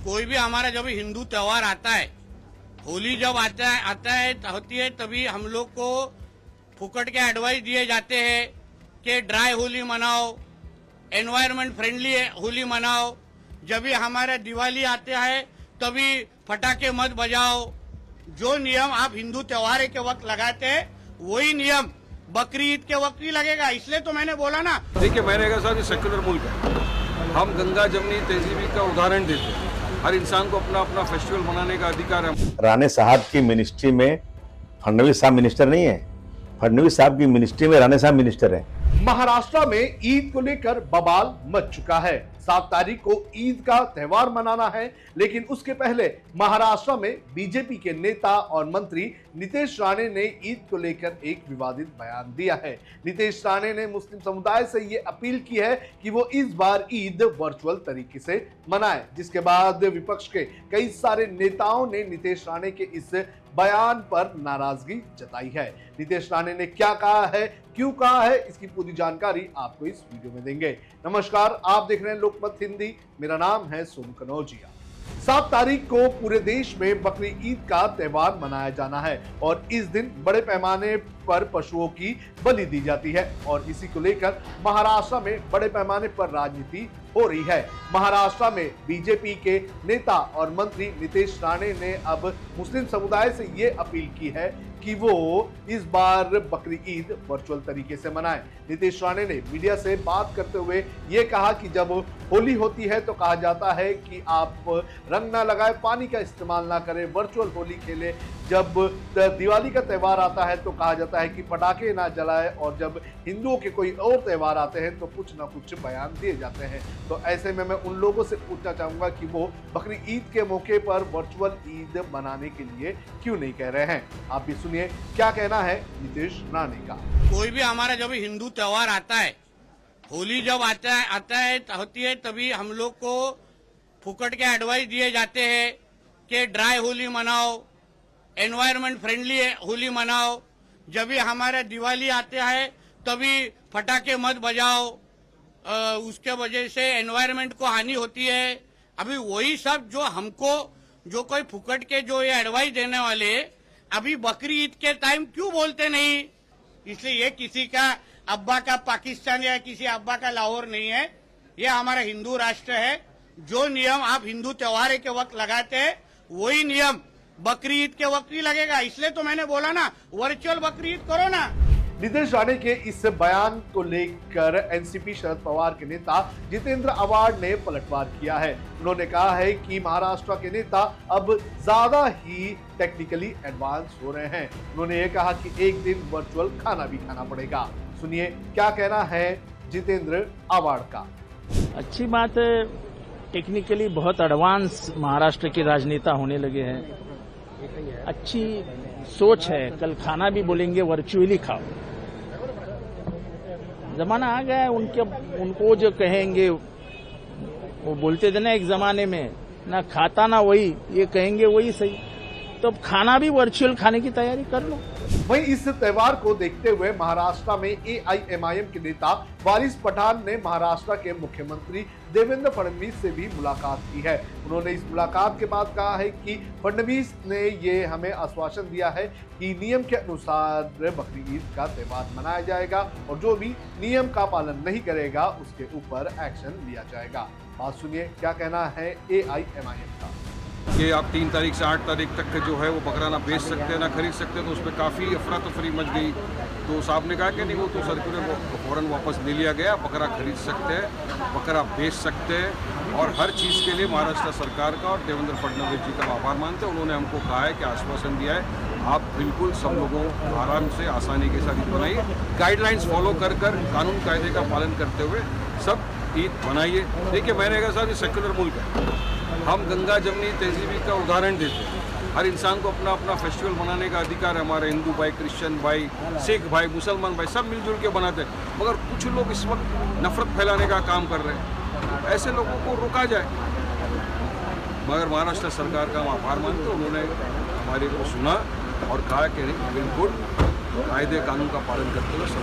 कोई भी हमारा जब हिंदू त्योहार आता है, होली जब होती है तभी हम लोग को फुकट के एडवाइस दिए जाते हैं कि ड्राई होली मनाओ, एनवायरमेंट फ्रेंडली होली मनाओ। जब भी हमारा दिवाली आते हैं तभी पटाखे मत बजाओ। जो नियम आप हिंदू त्योहार के वक्त लगाते हैं वही नियम बकरी ईद के वक्त भी लगेगा। इसलिए तो मैंने बोला ना। देखिए, मैंने कहा साहब ये सेक्युलर मुल्क है। हम गंगा जमनी तहजीबी का उदाहरण देते हैं। हर इंसान को अपना अपना फेस्टिवल मनाने का अधिकार है। राणे साहब की मिनिस्ट्री में फडणवीस साहब मिनिस्टर नहीं है, फडणवीस साहब की मिनिस्ट्री में राणे साहब मिनिस्टर है। महाराष्ट्र में ईद को लेकर बवाल मच चुका है। 7 तारीख को ईद का त्योहार मनाना है, लेकिन उसके पहले महाराष्ट्र में बीजेपी के नेता और मंत्री नीतीश राणे ने ईद को लेकर एक विवादित बयान दिया है। नीतीश राणे ने मुस्लिम समुदाय से ये अपील की है कि वो इस बार ईद वर्चुअल तरीके से मनाए, जिसके बाद विपक्ष के कई सारे नेताओं ने नीतीश राणे के इस बयान पर नाराजगी जताई है। नीतीश राणे ने क्या कहा है, क्यों कहा है, इसकी पूरी जानकारी आपको इस वीडियो में देंगे। नमस्कार, आप देख रहे हैं लोकमत हिंदी। मेरा नाम है सोनू कनौजिया। 7 तारीख को पूरे देश में बकरी ईद का त्योहार मनाया जाना है और इस दिन बड़े पैमाने पर पशुओं की बलि दी जाती है और इसी को लेकर महाराष्ट्र में बड़े पैमाने पर राजनीति हो रही है। महाराष्ट्र में बीजेपी के नेता और मंत्री नीतीश राणे ने अब मुस्लिम समुदाय से ये अपील की है कि वो इस बार बकरी ईद वर्चुअल तरीके से मनाएं। नीतीश राणे ने मीडिया से बात करते हुए ये कहा कि जब होली होती है तो कहा जाता है कि आप रंग ना लगाए, पानी का इस्तेमाल ना करें, वर्चुअल होली खेलें। जब दिवाली का त्यौहार आता है तो कहा जाता है कि पटाखे ना जलाएं, और जब हिंदुओं के कोई और त्यौहार आते हैं तो कुछ ना कुछ बयान दिए जाते हैं। तो ऐसे में मैं उन लोगों से पूछना चाहूंगा कि वो बकरी ईद के मौके पर वर्चुअल ईद मनाने के लिए क्यों नहीं कह रहे हैं। आप भी सुनिए क्या कहना है नीतीश राणे का। कोई भी हमारा जब हिंदू त्योहार आता है, होली जब होती है तभी हम लोग को फुकट के एडवाइस दिए जाते हैं कि ड्राई होली मनाओ, एनवायरमेंट फ्रेंडली होली मनाओ। जब भी हमारा दिवाली आते हैं तभी पटाखे मत बजाओ, उसके वजह से एनवायरमेंट को हानि होती है। अभी वही सब जो हमको जो कोई फुकट के जो ये एडवाइस देने वाले अभी बकरी ईद के टाइम क्यों बोलते नहीं। इसलिए ये किसी का अब्बा का पाकिस्तान या किसी अब्बा का लाहौर नहीं है, ये हमारा हिंदू राष्ट्र है। जो नियम आप हिंदू त्योहार के वक्त लगाते हैं वही नियम बकरी ईद के वक्त भी लगेगा। इसलिए तो मैंने बोला ना, वर्चुअल बकरी ईद करो ना। नीतीश राणे के इस बयान को लेकर एनसीपी शरद पवार के नेता जितेंद्र आव्हाड ने पलटवार किया है। उन्होंने कहा है कि महाराष्ट्र के नेता अब ज्यादा ही टेक्निकली एडवांस हो रहे हैं। उन्होंने ये कहा कि एक दिन वर्चुअल खाना भी खाना पड़ेगा। सुनिए क्या कहना है जितेंद्र आव्हाड का। अच्छी बात है, टेक्निकली बहुत एडवांस महाराष्ट्र के राजनेता होने लगे हैं। अच्छी सोच है, कल खाना भी बोलेंगे वर्चुअली खाओ। जमाना आ गया है, उनको जो कहेंगे वो बोलते थे ना एक जमाने में, ना खाता ना वही, ये कहेंगे वही सही। तो खाना भी वर्चुअल खाने की तैयारी कर लो। वहीं इस त्योहार को देखते हुए महाराष्ट्र में एआईएमआईएम के नेता वारिस पठान ने महाराष्ट्र के मुख्यमंत्री देवेंद्र फडणवीस से भी मुलाकात की है। उन्होंने इस मुलाकात के बाद कहा है कि फडणवीस ने ये हमें आश्वासन दिया है कि नियम के अनुसार बकरी ईद का त्योहार मनाया जाएगा और जो भी नियम का पालन नहीं करेगा उसके ऊपर एक्शन लिया जाएगा। बात सुनिए क्या कहना है एआईएमआईएम का। कि आप 3 तारीख से 8 तारीख तक जो है वो बकरा ना बेच सकते हैं ना खरीद सकते हैं, तो उसमें काफ़ी अफरा तफरी मच गई। तो साहब ने कहा कि नहीं, वो तो सर्कुलर फौरन वापस ले लिया गया। बकरा खरीद सकते हैं, बकरा बेच सकते हैं, और हर चीज़ के लिए महाराष्ट्र सरकार का और देवेंद्र फडणवीस जी का आभार मानते हैं। उन्होंने हमको कहा है कि आश्वासन दिया है, आप बिल्कुल सब लोगों आराम से आसानी के साथ ईद बनाइए, गाइडलाइंस फॉलो कर कानून कायदे का पालन करते हुए सब ईद मनाइए। देखिए, मैंने कहा साहब ये सेक्युलर मुल्क है। हम गंगा जमनी तहजीबी का उदाहरण देते हैं। हर इंसान को अपना अपना फेस्टिवल मनाने का अधिकार है। हमारे हिंदू भाई, क्रिश्चियन भाई, सिख भाई, मुसलमान भाई सब मिलजुल के बनाते हैं। मगर कुछ लोग इस वक्त नफरत फैलाने का काम कर रहे हैं, ऐसे लोगों को रोका जाए। मगर महाराष्ट्र सरकार का हम आभार मानते हैं, उन्होंने हमारे को सुना और कहा कि नहीं, बिल्कुल कायदे कानून का पालन करते हुए सब।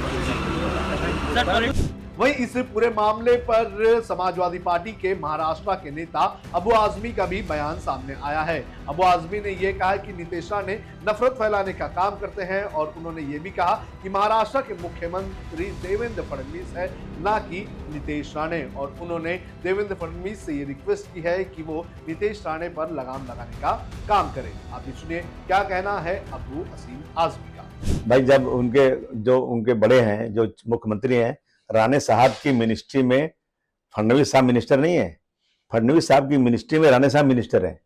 वहीं इस पूरे मामले पर समाजवादी पार्टी के महाराष्ट्र के नेता अबू आजमी का भी बयान सामने आया है। अबू आजमी ने यह कहा कि नीतीश राणे नफरत फैलाने का काम करते हैं और उन्होंने ये भी कहा कि महाराष्ट्र के मुख्यमंत्री देवेंद्र फडणवीस है, ना कि नीतीश राणे। और उन्होंने देवेंद्र फडणवीस से ये रिक्वेस्ट की है कि वो नीतीश राणे पर लगाम लगाने का काम करें। आप भी सुनिए क्या कहना है अबू असीम आजमी का। भाई जब उनके बड़े हैं, जो मुख्यमंत्री हैं, राणे साहब की मिनिस्ट्री में फडणवीस साहब मिनिस्टर नहीं है, फडणवीस साहब की मिनिस्ट्री में राणे साहब मिनिस्टर हैं।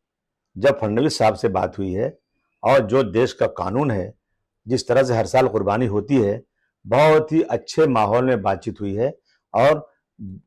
जब फडणवीस साहब से बात हुई है और जो देश का कानून है, जिस तरह से हर साल कुर्बानी होती है, बहुत ही अच्छे माहौल में बातचीत हुई है और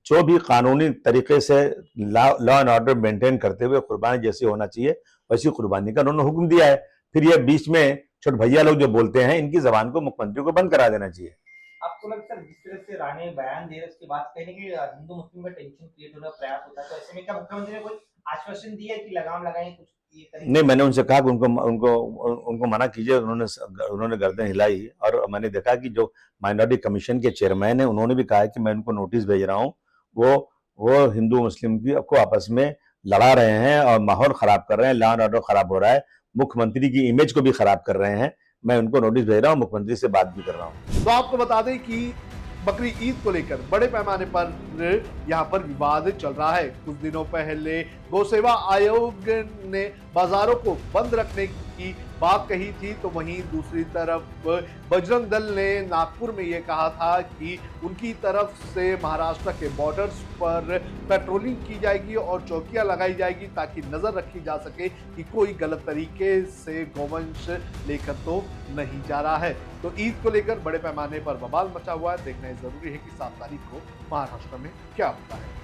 जो भी कानूनी तरीके से लॉ एंड ऑर्डर मेंटेन करते हुए कुर्बानी जैसी होना चाहिए वैसी कुर्बानी का उन्होंने हुक्म दिया है। फिर ये बीच में छोटे भैया लोग जो बोलते हैं, इनकी जबान को मुख्यमंत्री को बंद करा देना चाहिए। आपको लगता है जिस तरह से राणे बयान दे रहे उसके बाद कहीं कि हिंदू मुस्लिम में टेंशन क्रिएट होने का प्रयास होता है, तो ऐसे में क्या मुख्यमंत्री ने कोई आश्वासन दिया है कि लगाम लगाएं, कुछ ये करेंगे? नहीं, मैंने उनसे कहा कि उनको मना कीजिए। उन्होंने गर्दन हिलाई और मैंने देखा कि जो माइनॉरिटी कमीशन के चेयरमैन है, उन्होंने भी कहा है कि मैं उनको नोटिस भेज रहा हूँ। वो हिंदू मुस्लिम को आपस में लड़ा रहे हैं और माहौल खराब कर रहे हैं, लॉ एंड ऑर्डर खराब हो रहा है, मुख्यमंत्री की इमेज को भी खराब कर रहे हैं। मैं उनको नोटिस भेज रहा हूँ, मुख्यमंत्री से बात भी कर रहा हूँ। तो आपको बता दें कि बकरी ईद को लेकर बड़े पैमाने पर यहाँ पर विवाद चल रहा है। कुछ दिनों पहले गौ सेवा आयोग ने बाजारों को बंद रखने की बात कही थी, तो वहीं दूसरी तरफ बजरंग दल ने नागपुर में ये कहा था कि उनकी तरफ से महाराष्ट्र के बॉर्डर्स पर पेट्रोलिंग की जाएगी और चौकियां लगाई जाएगी ताकि नजर रखी जा सके कि कोई गलत तरीके से गौवंश लेकर तो नहीं जा रहा है। तो ईद को लेकर बड़े पैमाने पर बवाल मचा हुआ है। देखना जरूरी है कि 7 तारीख को महाराष्ट्र में क्या होता है।